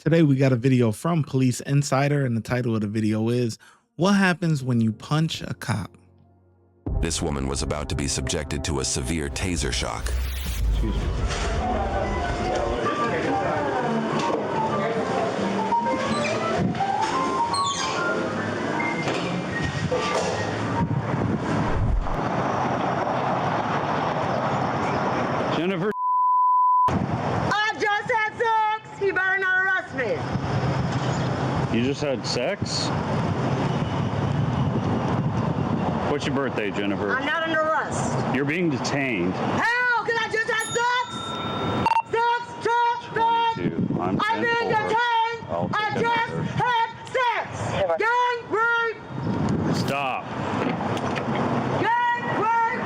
Today we got a video from Police Insider, and the title of the video is "What Happens When You Punch a Cop?" This woman was about to be subjected to a severe taser shock. Jennifer, I just had sex. You better not arrest me. you just had sex? What's your birthday, Jennifer? I'm not under arrest. You're being detained. How? Because I just had sex? Sex, sex, 22. I'm I'm being 10-4. detained. I'll I take just another. had sex. Gang rape. Stop. Gang rape.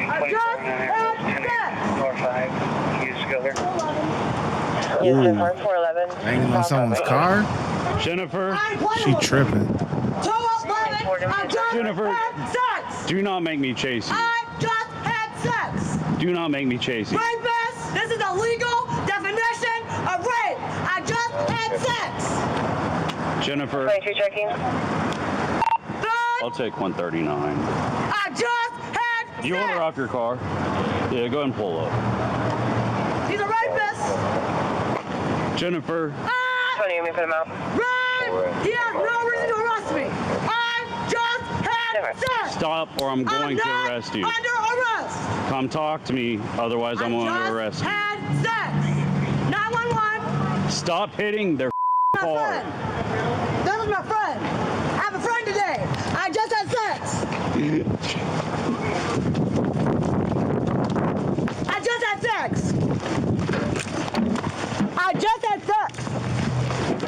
I just had sex. Door 5, use Schiller. Ooh. 411. Banging on someone's car? Jennifer, She tripping. 211. I just Jennifer. had sex. do not make me chase you. I just had sex. Do not make me chase you. Rapist. This is a legal definition of rape. I just had sex. Jennifer, 22 checking. I'll take 139. I just had Do you want her off your car? Yeah, go ahead and pull up. He's a rapist. Jennifer, 20, you mean put him out? Rape. He has no reason to arrest me. I just had sex. stop or I'm going to not arrest you. Under arrest. Come talk to me, otherwise I'm going to arrest you. I just had sex. 911. Stop hitting their My car. friend. This is my friend. I have a friend today. I just had sex. I just had sex. I just had sex.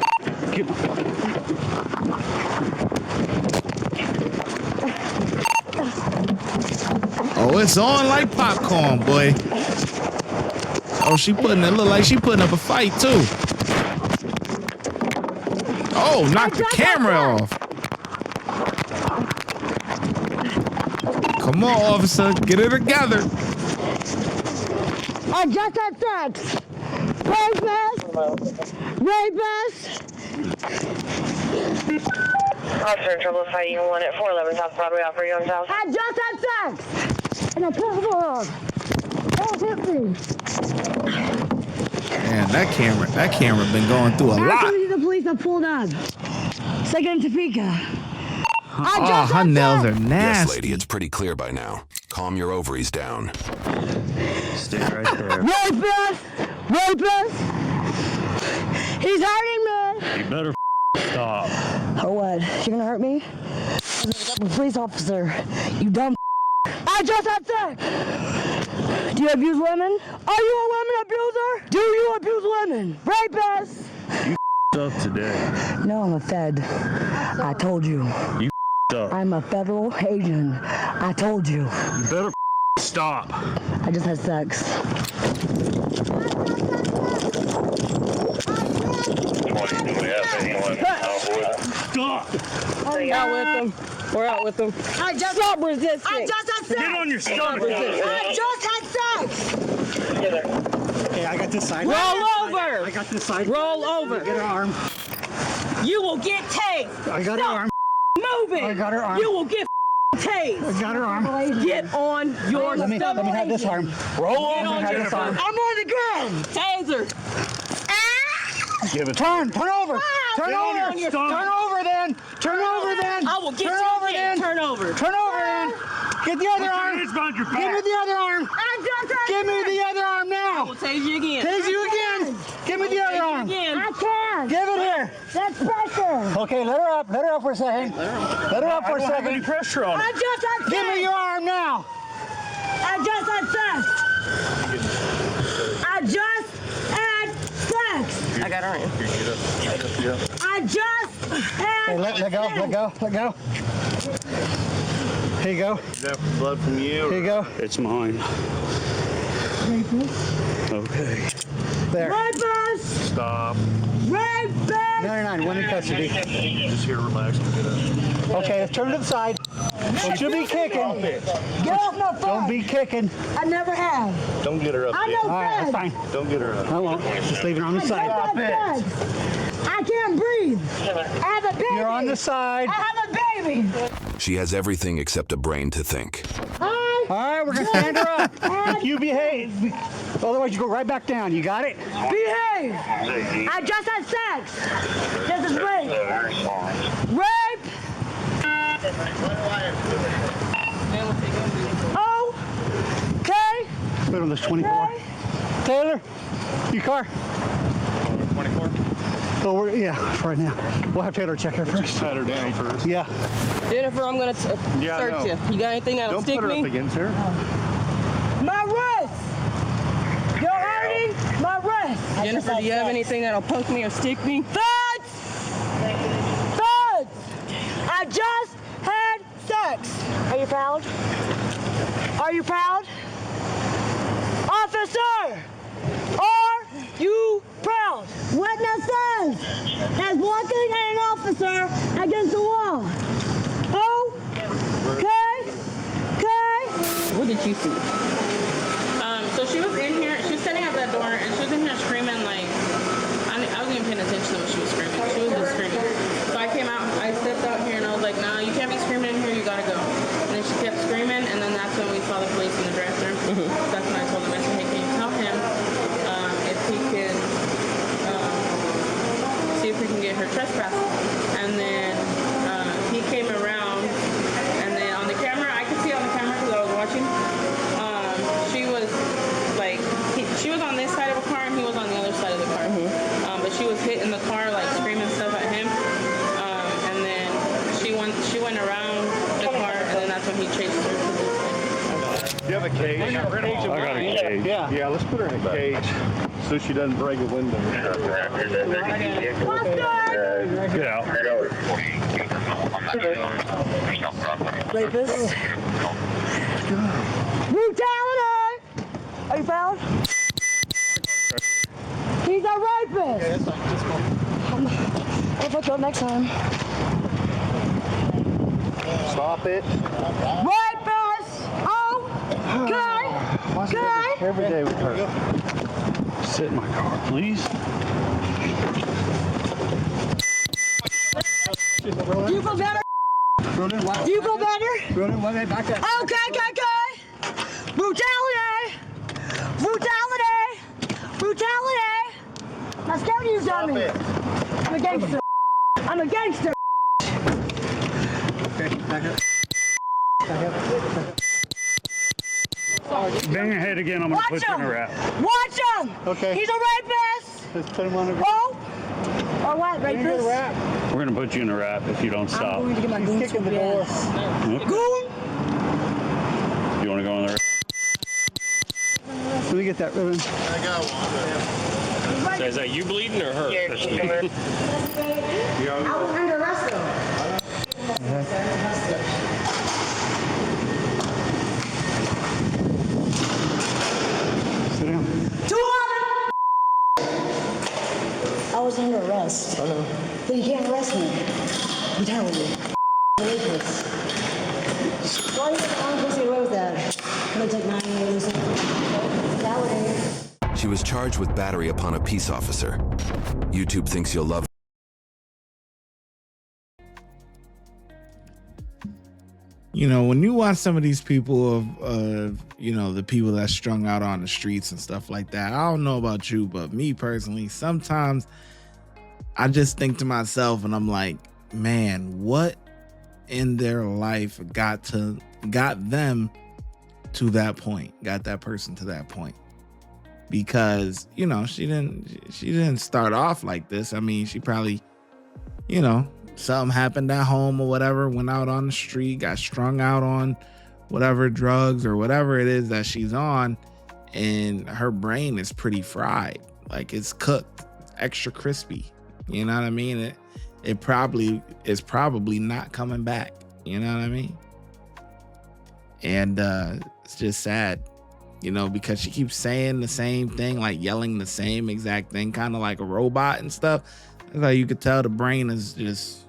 Oh, it's on like popcorn, boy. Oh, she putting it. Look like she putting up a fight too. Oh, knock the camera off. Come on, officer, get it together. I just had sex. Rapist. Rapist. Officer in trouble fighting 1 at 411 South Broadway off Rio and South. I just had sex. And I put it on. Don't hit me. Man, that camera been going through a lot. Actually, the police have pulled up. Second in Topeka. Oh, her nails are Yes, nasty. lady, it's pretty clear by now. Calm your ovaries down. Stay right there. Rapist. Rapist. He's hurting me. You better stop. Or what? You're gonna hurt me? I'm a police officer. You dumb. I just had sex. Do you abuse women? Are you a women abuser? Do you abuse women? Rapist. Up today. No, I'm a fed. I told you. Up. I'm a federal agent. I told you. You better stop. I just had sex. 20, nobody has anyone. Stop. We're out with them. We're out with them. Stop resisting. I just had sex. Get on your stomach. I just had sex. Okay, I got this side. Roll over. I got this side. Roll over. Get her arm. You will get tased. I got her arm. Moving. I got her arm. You will get tased. I got her arm. Get on your Let me have this arm. Roll Let me over, have this Jennifer. arm. I'm on the ground. Taser. Give it. Turn over. Turn Get on over. your stomach. Turn over then. Turn over then. I will get Turn you over again. then. Turn over. Turn over then. Get the other arm. Hands behind your Give me back. the other arm. I just had Give me the other arm I now. will tase you again. Tase you again. Give me the other arm. Again. I can. Give it here. That's pressure. Okay, let her up. Let her up for a second. Let her up for a I don't have any second. pressure on I it. just had sex. Give me your arm now. I just had sex. I just had sex. I got her in. I just had Hey, let go. Let go. Let go. Here you go. Is that blood from you? Here you go. It's mine. Okay. There. Rapist. Stop. Rapist. 99, one in custody. Just here, relax and get up. Okay, let's turn to the side. Don't you be kicking. Get off my no fun. Don't be kicking. I never have. Don't get her up I there. know All right, fun. that's fine. Don't get her up. I won't. Just leave it on the I side. just had sex. I can't breathe. I have a baby. You're on the side. I have a baby. She has everything except a brain to think. All right, we're gonna stand her up. If you behave, otherwise you go right back down. You got it? Behave. I just had sex. This is rape. Rape. Oh. Okay. Put on this 24. Okay. Taylor, your car. 24. Oh, yeah, right now. We'll have Taylor check her first. Pat her down first. Yeah. Jennifer, I'm gonna search no. you. You got anything that'll Don't stick put her me? up against her. My wrist. You're hurting my wrist. Jennifer, do you have anything that'll punk me or stick me? Thuds. Thuds. I just had sex. Are you proud? Are you proud? Officer, are you proud? Witness says as walking an officer against the wall. Oh, okay, okay. What did you see? So she was in here. She was sitting at that door, and she was in here screaming like I wasn't even paying attention to what she was screaming. She was just screaming. So I came out. I stepped out here, and I was like, "Nah, you can't be screaming in here. You gotta go." And then she kept screaming, and then that's when we saw the police in the dressing room. That's when I told him, I said, "Hey, can you tell him if he can see if we can get her trespass?" And then he came around, and then on the camera, I could see on the camera because I was watching. She was like, she was on this side of the car, and he was on the other side of the car. But she was hitting the car, like screaming stuff at him. And then she went around the car, and then that's when he chased her. Do you have a cage? I got a cage. Yeah. Yeah, let's put her in a cage so she doesn't break a window. Get out. Rapist. Brutality. Are you proud? He's a rapist. I'll fuck you up next time. Stop it. Rapist. Oh, okay. Okay. Every day with her. Sit in my car, please. Do you feel better? Do you feel better? Back up. Okay. Brutality. Brutality. Brutality. Now stare you, dummy. I'm a gangster. I'm a gangster. Okay, back up. Bang your head again, I'm gonna Watch put you in him. a wrap. Watch him. Okay. He's a rapist. Let's put him on the wrap. Oh. Or what, rapist? We're gonna put you in a wrap if you don't I'm stop. going to get my goon kicking the door. Goon. You wanna go in there? Let me get that ribbon. So is that you bleeding or her? I was under arrest though. Sit down. I was under arrest. Oh no. Then you can't arrest me. Brutality. Rapist. Why do you think I'm supposed to get away with that? I'm gonna take 9 years. Brutality. She was charged with battery upon a peace officer. YouTube thinks you'll love. You know, when you watch some of these people of you know, the people that's strung out on the streets and stuff like that, I don't know about you, but me personally, sometimes I just think to myself and I'm like, man, what in their life got them to that point, got that person to that point? Because, you know, she didn't start off like this. I mean, she probably, you know, something happened at home or whatever, went out on the street, got strung out on whatever drugs or whatever it is that she's on, and her brain is pretty fried. Like, it's cooked, extra crispy. You know what I mean? It probably is not coming back. You know what I mean? And it's just sad, you know, because she keeps saying the same thing, like yelling the same exact thing, kind of like a robot and stuff. That's how you could tell the brain is just,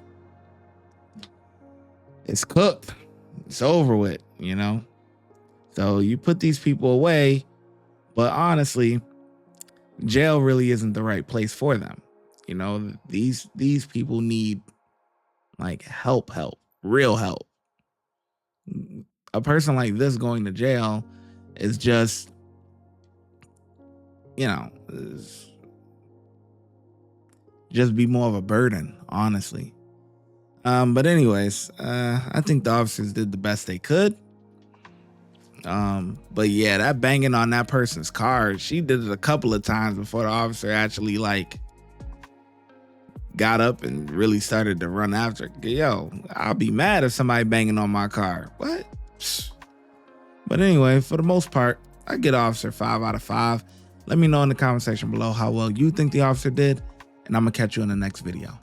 it's cooked. It's over with, you know? So you put these people away, but honestly, jail really isn't the right place for them. You know, these people need like help, real help. A person like this going to jail is just, you know, just be more of a burden, honestly. But anyways, I think the officers did the best they could. But yeah, that banging on that person's car, she did it a couple of times before the officer actually like got up and really started to run after her. Yo, I'll be mad if somebody banging on my car. What? But anyway, for the most part, I get officer 5 out of 5. Let me know in the comment section below how well you think the officer did, and I'm gonna catch you in the next video.